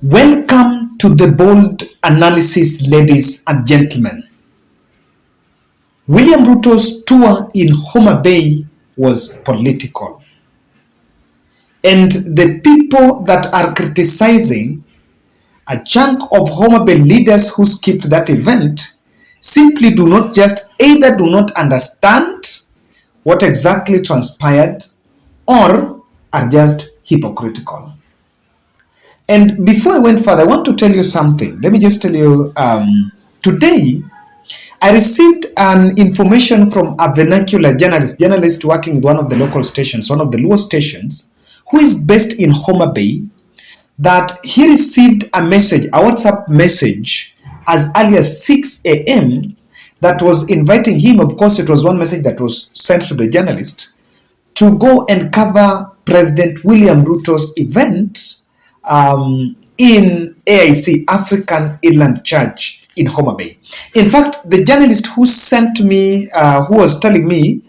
Welcome to the bold analysis, ladies and gentlemen. William Ruto's tour in Homabay was political. And the people that are criticizing a chunk of Homabay leaders who skipped that event simply do not understand what exactly transpired or are just hypocritical. And before I went further, I want to tell you something. Let me just tell you, today I received an information from a vernacular journalist working with one of the local stations, one of the Luo stations, who is based in Homabay, that he received a message, a WhatsApp message, as early as 6 a.m. that was inviting him. Of course, it was one message that was sent to the journalist to go and cover President William Ruto's event in AIC, African Inland Church in Homabay. In fact, the journalist who sent me, who was telling me,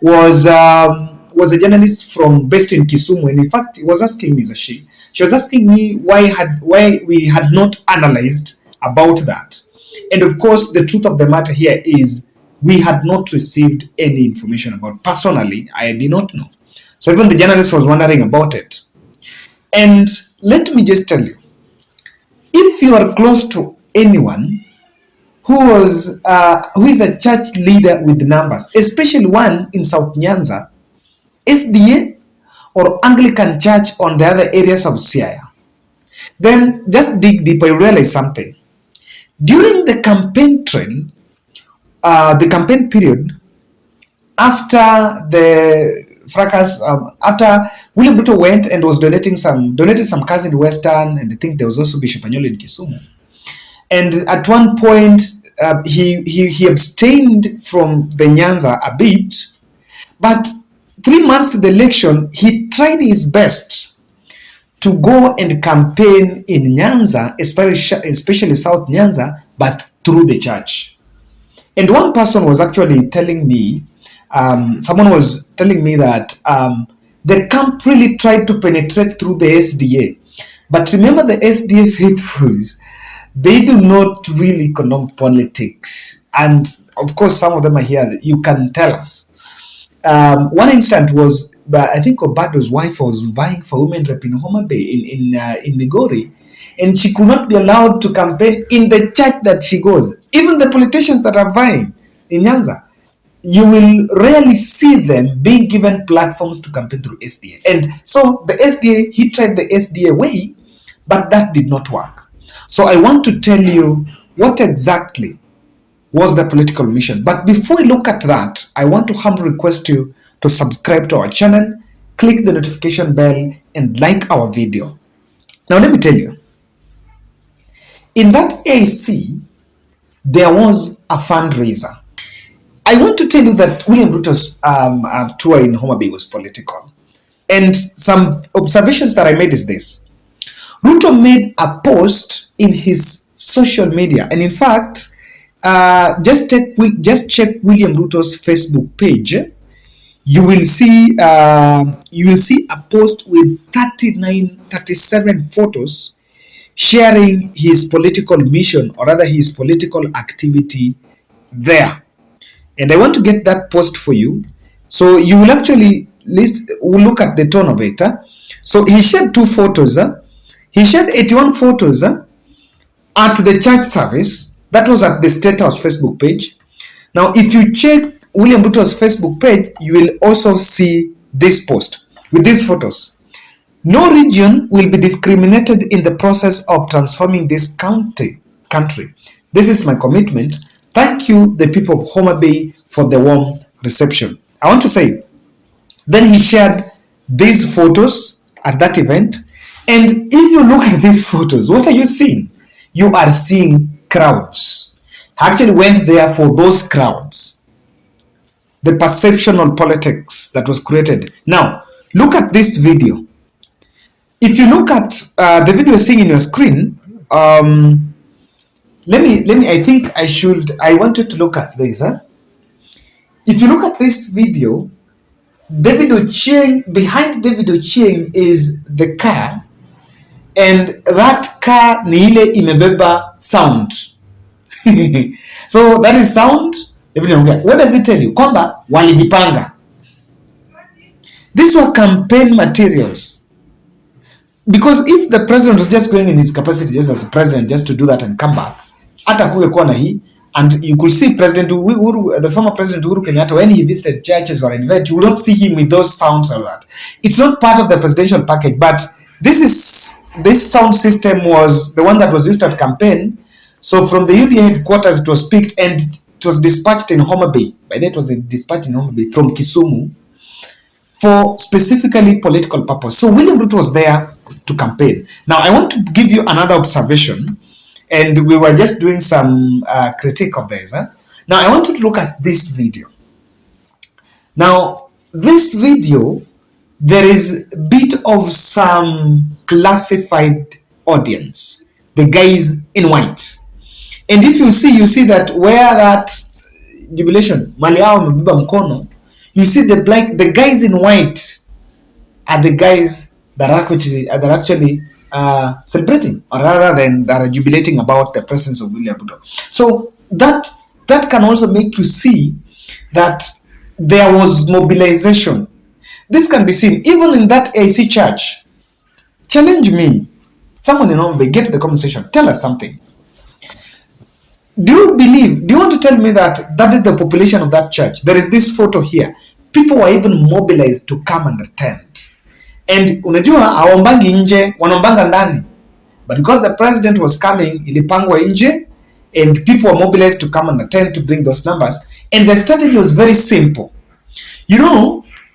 was a journalist based in Kisumu, and in fact, he was asking me, she was asking me why we had not analyzed about that. And of course, the truth of the matter here is we had not received any information about. Personally, I did not know. So even the journalist was wondering about it. And let me just tell you, if you are close to anyone who is a church leader with numbers, especially one in South Nyanza, SDA or Anglican Church on the other areas of Siaya, then just dig deeper, you realize something. During the campaign trail, the campaign period, after the fracas, after William Ruto went and was donated some cars in Western, and I think there was also Bishop Anyolo in Kisumu. And at one point, he abstained from the Nyanza a bit, but 3 months to the election, he tried his best to go and campaign in Nyanza, especially South Nyanza, but through the church. And one person was actually telling me, someone was telling me that the camp really tried to penetrate through the SDA. But remember, the SDA faithfuls, they do not really condone politics. And of course, some of them are here. You can tell us. One instance was, I think Obado's wife was vying for women rep in Homabay in Migori, and she could not be allowed to campaign in the church that she goes. Even the politicians that are vying in Nyanza, you will rarely see them being given platforms to campaign through SDA. And so the SDA, he tried the SDA way, but that did not work. So I want to tell you what exactly was the political mission. But before we look at that, I want to humbly request you to subscribe to our channel, click the notification bell, and like our video. Now let me tell you, in that AC, there was a fundraiser. I want to tell you that William Ruto's tour in Homabay was political. And some observations that I made is this. Ruto made a post in his social media, and in fact, just check William Ruto's Facebook page. You will see a post with 37 photos sharing his political mission, or rather his political activity there. And I want to get that post for you, so you will actually look at the tone of it. So he shared 2 photos. He shared 81 photos at the church service. That was at the State House Facebook page. Now, if you check William Ruto's Facebook page, you will also see this post with these photos. No region will be discriminated in the process of transforming this country. This is my commitment. Thank you, the people of Homabay, for the warm reception. I want to say, then he shared these photos at that event. And if you look at these photos, what are you seeing? You are seeing crowds. I actually went there for those crowds. The perceptional politics that was created. Now, look at this video. If you look at the video you're seeing in your screen, I wanted to look at this. If you look at this video, David Ochieng, behind David Ochieng is the car, and that car ni ile imebeba sound. So that is sound. What does it tell you? Kwamba walijipanga. These were campaign materials. Because if the president was just going in his capacity just as a president just to do that and come back, hata kungekuwa na hii, and you could see President Uhuru, the former President Uhuru Kenyatta, when he visited churches or anywhere, you would not see him with those sounds or that. It's not part of the presidential package, but this sound system was the one that was used at campaign. So from the UDA headquarters, it was picked and it was dispatched in Homabay. By that, it was dispatched in Homabay from Kisumu for specifically political purpose. So William Ruto was there to campaign. Now, I want to give you another observation, and we were just doing some critique of this. Now, I want you to look at this video. Now, this video, there is a bit of some classified audience, the guys in white. And if you see that where that jubilation, you see the guys in white are the guys that are actually celebrating, or rather than that are jubilating about the presence of William Ruto. So that can also make you see that there was mobilization. This can be seen even in that AC church. Challenge me. Someone in Homabay, get to the conversation. Tell us something. Do you want to tell me that is the population of that church? There is this photo here. People were even mobilized to come and attend. And unajua hawambangi nje, wanaombanga ndani. But because the president was coming, ilipangwa nje, and people were mobilized to come and attend to bring those numbers. And the strategy was very simple.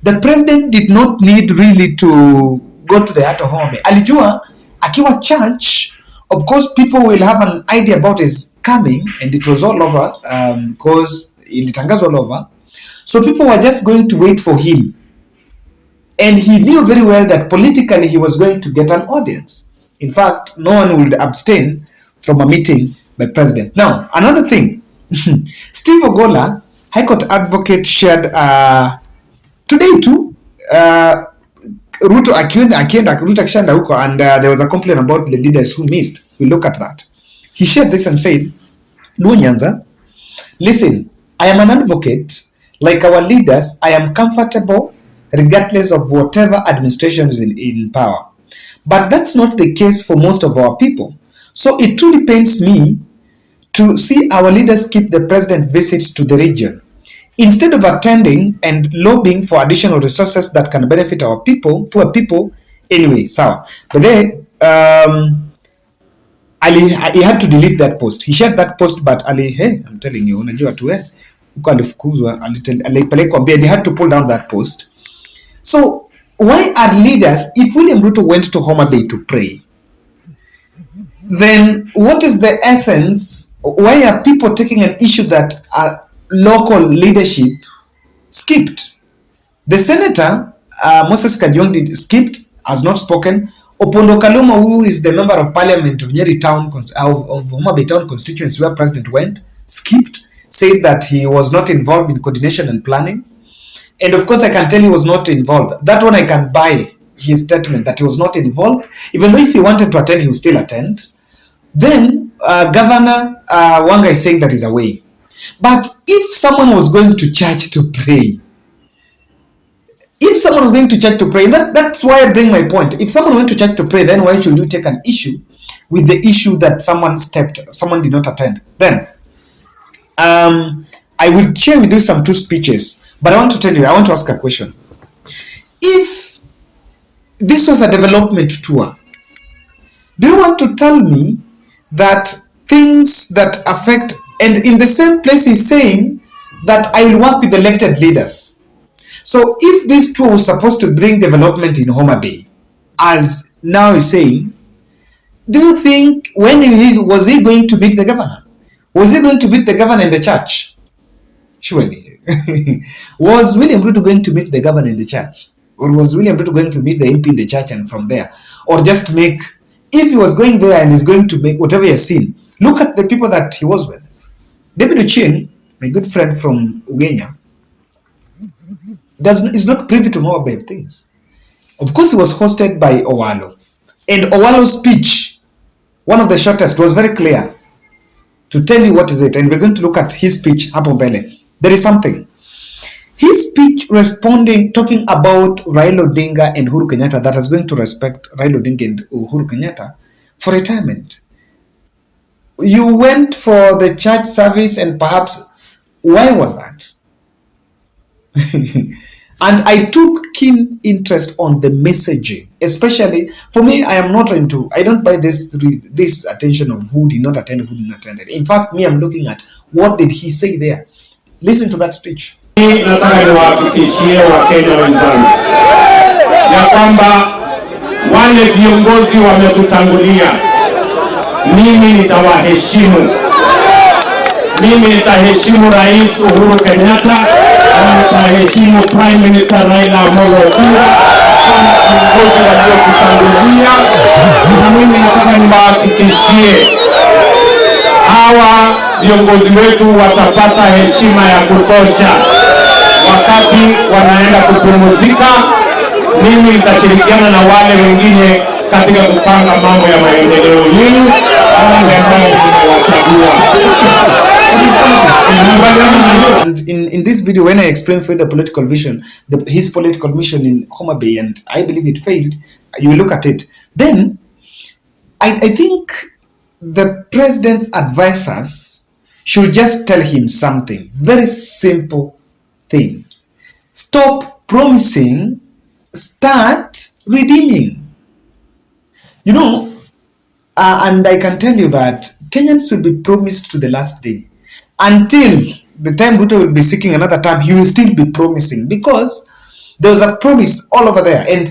The president did not need really to go to the heart of Homabay. Alijua akiwa church, of course people will have an idea about his coming, and it was all over because ilitangazwa all over. So people were just going to wait for him. And he knew very well that politically he was going to get an audience. In fact, no one would abstain from a meeting by president. Now, another thing, Steve Ogola, High Court advocate, shared today too, Ruto akishanda huko, and there was a complaint about the leaders who missed. We look at that. He shared this and said, Nyanza, listen, I am an advocate. Like our leaders, I am comfortable regardless of whatever administration is in power. But that's not the case for most of our people. So it truly pains me to see our leaders keep the president visits to the region instead of attending and lobbying for additional resources that can benefit our people, poor people. Anyway, sawa. But then, he had to delete that post. He shared that post, but I'm telling you, unajua tu huko alifukuzwa, alipelekwa mbele. They had to pull down that post. So why are leaders, if William Ruto went to Homabay to pray, then what is the essence? Why are people taking an issue that our local leadership skipped? The senator, Moses Kajwang, skipped, has not spoken. Opondo Kaluma, who is the member of parliament of Nyeri Town, of Homabay Town constituency where president went, skipped, said that he was not involved in coordination and planning. And of course, I can tell he was not involved. That one I can buy his statement that he was not involved. Even though if he wanted to attend, he would still attend. Then Governor Wanga is saying that he's away. But if someone was going to church to pray, that's why I bring my point. If someone went to church to pray, then why should you take an issue with the issue that someone did not attend? Then I will share with you some two speeches. But I want to ask a question. If this was a development tour, do you want to tell me that things that affect, and in the same place he's saying that I will work with elected leaders. So if this tour was supposed to bring development in Homabay, as now he's saying, do you think was he going to meet the governor? Was he going to meet the governor in the church? Surely. Was William Ruto going to meet the governor in the church? Or was William Ruto going to meet the MP in the church and from there? Or just if he was going there and is going to make whatever he has seen, look at the people that he was with. David Ochieng, my good friend from Ugenya, is not privy to more about things. Of course, he was hosted by Owalo. And Owalo's speech, one of the shortest, was very clear to tell you what is it. And we're going to look at his speech, hapo mbele. There is something. His speech responding, talking about Raila Odinga and Uhuru Kenyatta, that is going to respect Raila Odinga and Uhuru Kenyatta for retirement. You went for the church service, and perhaps, why was that? And I took keen interest on the messaging, especially for me. I don't buy this attention of who did not attend, who did not attend. In fact, me, I'm looking at what did he say there. Listen to that speech. Nataka niwahakikishie Wakenya wenzangu ya kwamba wale viongozi wametutangulia, mimi nitawaheshimu. Mimi nitaheshimu Rais Uhuru Kenyatta na nitaheshimu Prime Minister Raila Odinga kama viongozi waliotutangulia. Na mimi nataka niwahakikishie hawa viongozi wetu watapata heshima ya kutosha wakati wanaenda kupumzika. Mimi nitashirikiana na wale wengine katika kupanga mambo ya maendeleo yenu And in this video, when I explain for the political vision, his political mission in Homabay, and I believe it failed, you look at it. Then I think the president's advisors should just tell him something. Very simple thing. Stop promising, start redeeming. You know, and I can tell you that Kenyans will be promised to the last day. Until the time Ruto will be seeking another term, he will still be promising, because there's a promise all over there. And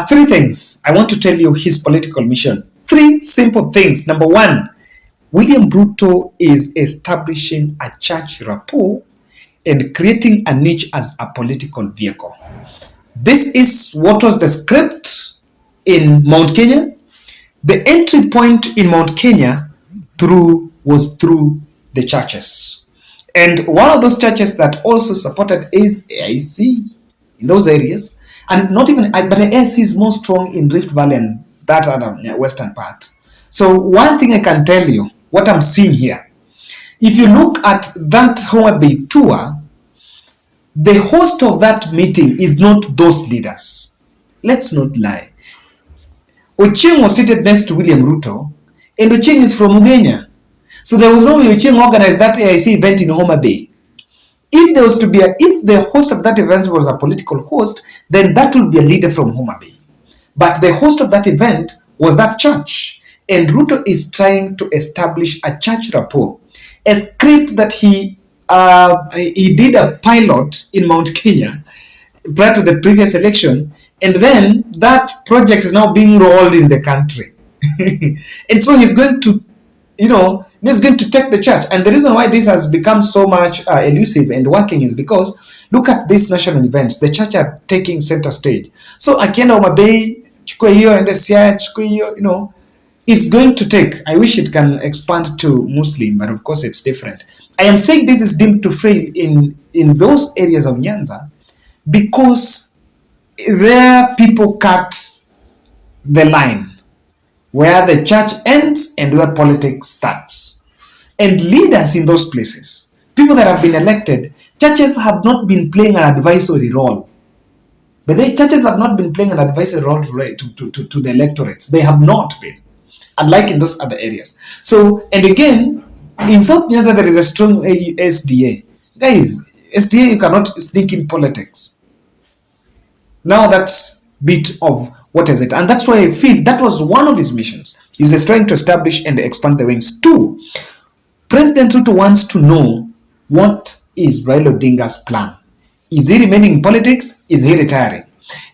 three things I want to tell you his political mission. Three simple things. Number one, William Ruto is establishing a church rapport and creating a niche as a political vehicle. This is what was the script in Mount Kenya. The entry point in Mount Kenya was through the churches. And one of those churches that also supported is AIC in those areas. And not even, but AIC is more strong in Rift Valley and that other western part. So one thing I can tell you, what I'm seeing here, if you look at that Homabay tour, the host of that meeting is not those leaders. Let's not lie. Ochieng was seated next to William Ruto, and Ochieng is from Ugenya. So there was no way Ochieng organized that AIC event in Homabay. If there was to be if the host of that event was a political host, then that would be a leader from Homabay. But the host of that event was that church. And Ruto is trying to establish a church rapport. A script that he did a pilot in Mount Kenya prior to the previous election. And then that project is now being rolled in the country. And so he's going to, he's going to take the church. And the reason why this has become so much elusive and working is because look at these national events. The church are taking center stage. So akienda Homabay, chukue hiyo, ende Siaya, chukue hiyo, it's going to take, I wish it can expand to Muslim, but of course it's different. I am saying this is deemed to fail in those areas of Nyanza because there people cut the line where the church ends and where politics starts. And leaders in those places, people that have been elected, churches have not been playing an advisory role. But the churches have not been playing an advisory role to the electorates. They have not been, unlike in those other areas. So, and again, in South Nyanza, there is a strong SDA. Guys, SDA, you cannot sneak in politics. Now that's bit of what is it? And that's why I feel that was one of his missions. He's trying to establish and expand the wings. Two, President Ruto wants to know what is Raila Odinga's plan. Is he remaining in politics? Is he retiring?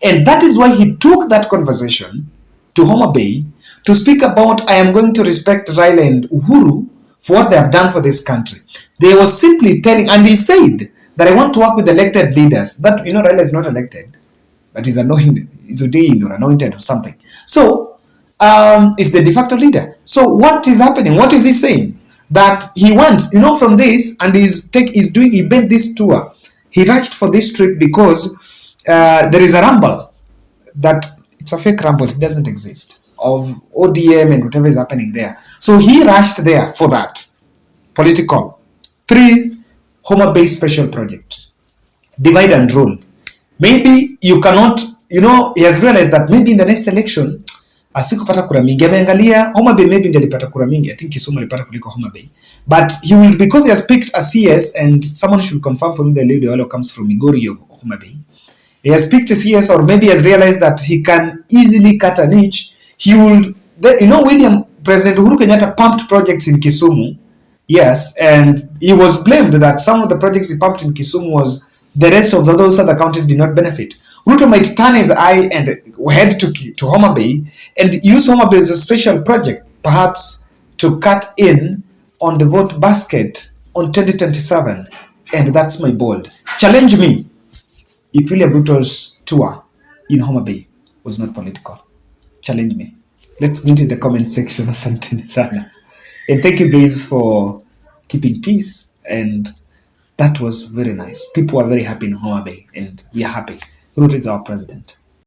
And that is why he took that conversation to Homabay to speak about, I am going to respect Raila and Uhuru for what they have done for this country. They were simply telling, and he said that I want to work with elected leaders. That, Raila is not elected, but he's anointed, he's ordained or anointed or something. So, is the de facto leader. So what is happening? What is he saying? That he wants, from this, and he bent this tour. He rushed for this trip because there is a rumble that it's a fake rumble, it doesn't exist. of ODM and whatever is happening there. So he rushed there for that. Political. 3, Homabay special project. Divide and rule. Maybe you cannot, he has realized that maybe in the next election asikupata kura mingi. Ameangalia Homabay maybe ndiye alipata kura mingi. I think Kisumu alipata kuliko Homabay. But he will, because he has picked a CS, and someone should confirm for me the lady who comes from Migori of Homabay. He has picked a CS, or maybe has realized that he can easily cut a niche. He will, President Uhuru Kenyatta pumped projects in Kisumu. Yes, and he was blamed that some of the projects he pumped in Kisumu was the rest of those other counties did not benefit. Ruto might turn his eye and head to Homabay and use Homabay as a special project, perhaps to cut in on the vote basket on 2027. And that's my bold. Challenge me if William Ruto's tour in Homabay was not political. Challenge me. Let's meet in the comment section. Asante sana. And thank you guys for keeping peace. And that was very nice. People are very happy in Homabay, and we are happy. Ruto is our president.